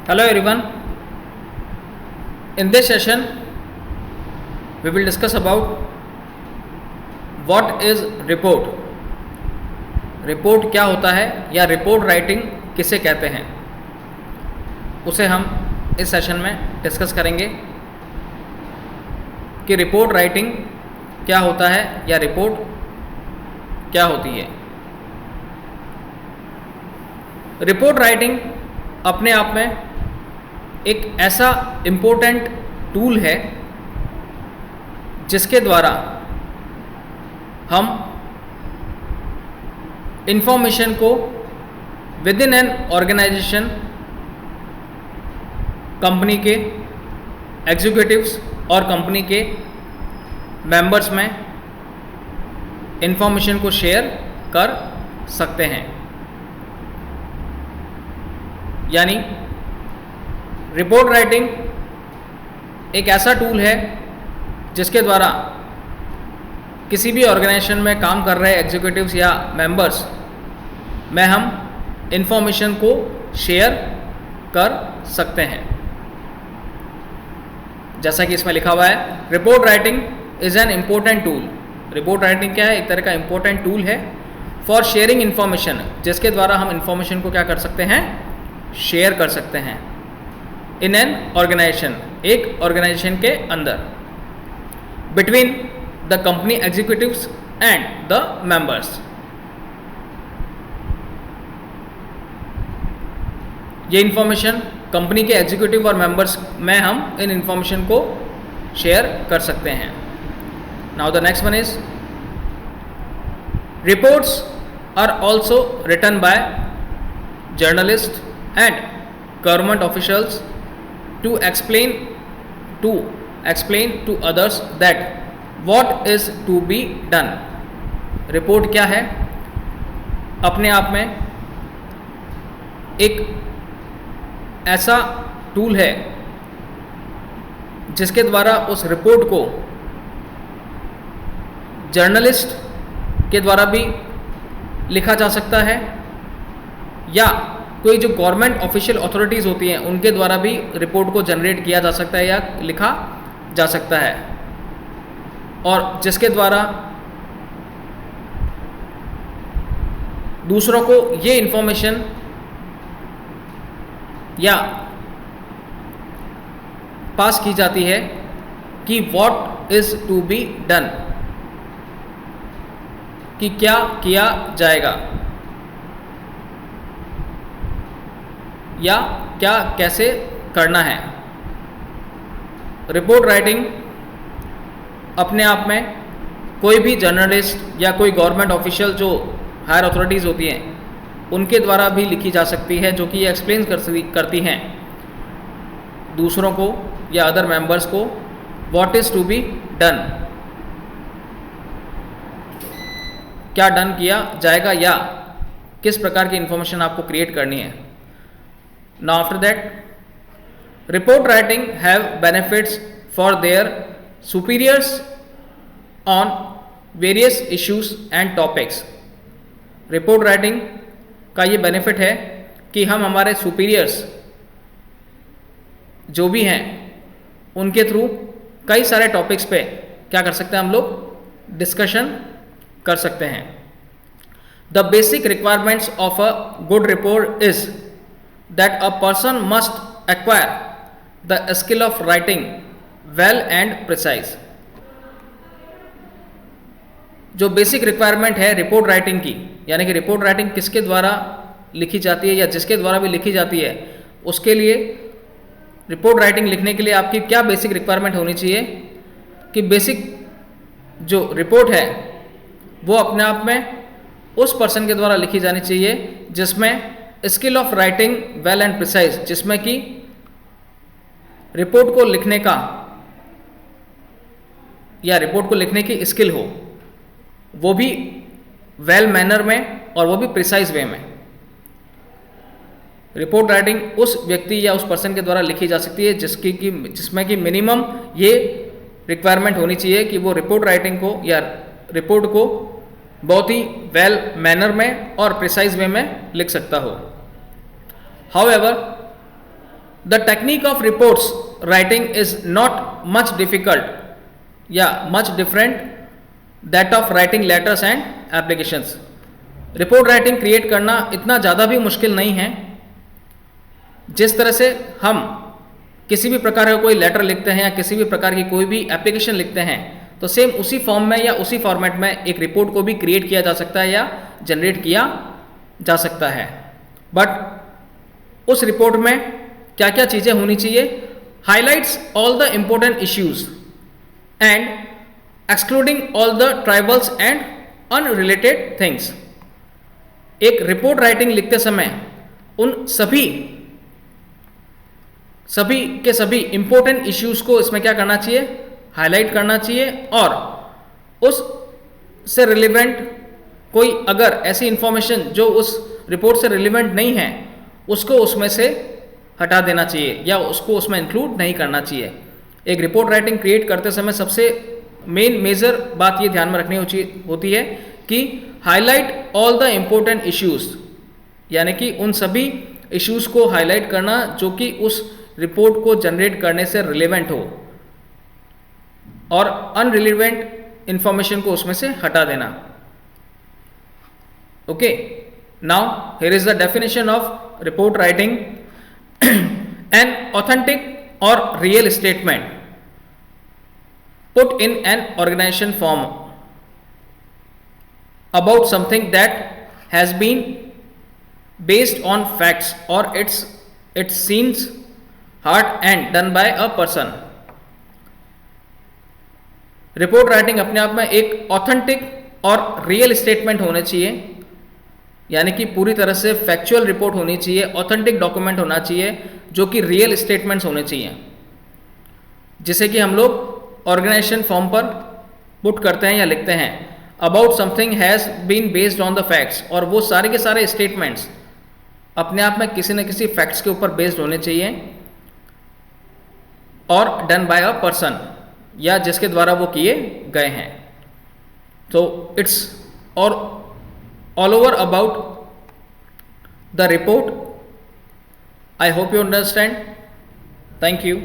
Hello everyone. In this session, we will discuss about what is report. Report क्या होता है या report writing किसे कहते हैं, उसे हम इस सेशन में डिस्कस करेंगे कि रिपोर्ट राइटिंग क्या होता है या रिपोर्ट क्या होती है। रिपोर्ट राइटिंग अपने आप में एक ऐसा इम्पोर्टेंट टूल है जिसके द्वारा हम इंफॉर्मेशन को within an organization, company के एग्जीक्यूटिव्स और कंपनी के मेंबर्स में इंफॉर्मेशन को शेयर कर सकते हैं। यानी रिपोर्ट राइटिंग एक ऐसा टूल है जिसके द्वारा किसी भी ऑर्गेनाइजेशन में काम कर रहे एग्जीक्यूटिव्स या मेंबर्स में हम इंफॉर्मेशन को शेयर कर सकते हैं। जैसा कि इसमें लिखा हुआ है, report writing is an important tool. Report writing क्या है? एक तरह का इम्पोर्टेंट टूल है फॉर शेयरिंग इन्फॉर्मेशन, जिसके द्वारा हम इंफॉर्मेशन को क्या कर सकते हैं? शेयर कर सकते हैं इन एन ऑर्गेनाइजेशन, एक ऑर्गेनाइजेशन के अंदर, between the company executives and the members. ये इंफॉर्मेशन कंपनी के एग्जीक्यूटिव और मेंबर्स में हम इन इंफॉर्मेशन को शेयर कर सकते हैं। Now the next one is reports are also written by journalist and government officials to explain to others that what is to be done। Report क्या है? अपने आप में एक ऐसा टूल है जिसके द्वारा उस रिपोर्ट को जर्नलिस्ट के द्वारा भी लिखा जा सकता है या कोई जो गवर्नमेंट ऑफिशियल अथॉरिटीज़ होती हैं उनके द्वारा भी रिपोर्ट को जनरेट किया जा सकता है या लिखा जा सकता है, और जिसके द्वारा दूसरों को ये इंफॉर्मेशन या पास की जाती है कि what is to be done, कि क्या किया जाएगा या क्या कैसे करना है। रिपोर्ट राइटिंग अपने आप में कोई भी जर्नलिस्ट या कोई गवर्नमेंट ऑफिशियल जो हायर अथॉरिटीज़ होती हैं उनके द्वारा भी लिखी जा सकती है, जो कि ये एक्सप्लेन करती हैं दूसरों को या अदर मेंबर्स को what is to be done, क्या डन किया जाएगा या किस प्रकार की इंफॉर्मेशन आपको क्रिएट करनी है। Now after that, report writing have benefits for their superiors on various issues and topics। Report writing का ये बेनिफिट है कि हम हमारे सुपीरियर्स जो भी हैं उनके थ्रू कई सारे टॉपिक्स पे क्या कर सकते हैं, हम लोग डिस्कशन कर सकते हैं। The basic requirements of a good report is that a person must acquire the skill of writing well and precise। जो बेसिक रिक्वायरमेंट है रिपोर्ट राइटिंग की, यानी कि रिपोर्ट राइटिंग किसके द्वारा लिखी जाती है या जिसके द्वारा भी लिखी जाती है, उसके लिए रिपोर्ट राइटिंग लिखने के लिए आपकी क्या बेसिक रिक्वायरमेंट होनी चाहिए कि बेसिक जो रिपोर्ट है वो अपने आप में उस पर्सन के द्वारा लिखी जानी चाहिए जिसमें skill of writing well and precise, जिसमें कि रिपोर्ट को लिखने का या रिपोर्ट को लिखने की स्किल हो, वो भी वेल मैनर में और वो भी प्रिसाइज वे में। रिपोर्ट राइटिंग उस व्यक्ति या उस पर्सन के द्वारा लिखी जा सकती है जिसमें कि मिनिमम ये रिक्वायरमेंट होनी चाहिए कि वो रिपोर्ट राइटिंग को या रिपोर्ट को बहुत ही वेल मैनर में और प्रिसाइज वे में लिख सकता हो। However the technique of reports writing is not much difficult या much different that of writing letters and applications. Report writing create करना इतना ज़्यादा भी मुश्किल नहीं है। जिस तरह से हम किसी भी प्रकार का कोई लेटर लिखते हैं या किसी भी प्रकार की कोई भी एप्लीकेशन लिखते हैं, तो सेम उसी फॉर्म में या उसी फॉर्मेट में एक रिपोर्ट को भी क्रिएट किया जा सकता है या जनरेट किया जा सकता है। बट उस रिपोर्ट में क्या क्या चीज़ें होनी चाहिए? Highlights all the important issues and excluding all the tribals and unrelated things. एक रिपोर्ट राइटिंग लिखते समय उन सभी के सभी इंपॉर्टेंट इश्यूज को इसमें क्या करना चाहिए? हाईलाइट करना चाहिए, और उस से रिलेवेंट कोई अगर ऐसी इंफॉर्मेशन जो उस रिपोर्ट से रिलेवेंट नहीं है उसको उसमें से हटा देना चाहिए या उसको उसमें इंक्लूड नहीं करना चाहिए। एक रिपोर्ट राइटिंग क्रिएट करते समय सबसे मेजर बात ये ध्यान में रखनी होती है कि highlight all the important issues, यानी कि उन सभी इश्यूज को हाईलाइट करना जो कि उस रिपोर्ट को जनरेट करने से रिलेवेंट हो, और अनरिलेवेंट इंफॉर्मेशन को उसमें से हटा देना। Okay, now here is the definition of report writing. An authentic और real statement put in an organization form about something that has been based on facts or its scenes, heard and done by a person। Report writing अपने आप में एक authentic और real statement होने चाहिए, यानी कि पूरी तरह से फैक्चुअल रिपोर्ट होनी चाहिए, ऑथेंटिक डॉक्यूमेंट होना चाहिए जो कि रियल स्टेटमेंट्स होने चाहिए, जिसे कि हम लोग ऑर्गेनाइजेशन फॉर्म पर पुट करते हैं या लिखते हैं। About something has been based on the facts, और वो सारे के सारे स्टेटमेंट्स अपने आप में किसी न किसी फैक्ट्स के ऊपर बेस्ड होने चाहिए, और डन बाय अ पर्सन, या जिसके द्वारा वो किए गए हैं। तो इट्स और all over about the report. I hope you understand. Thank you.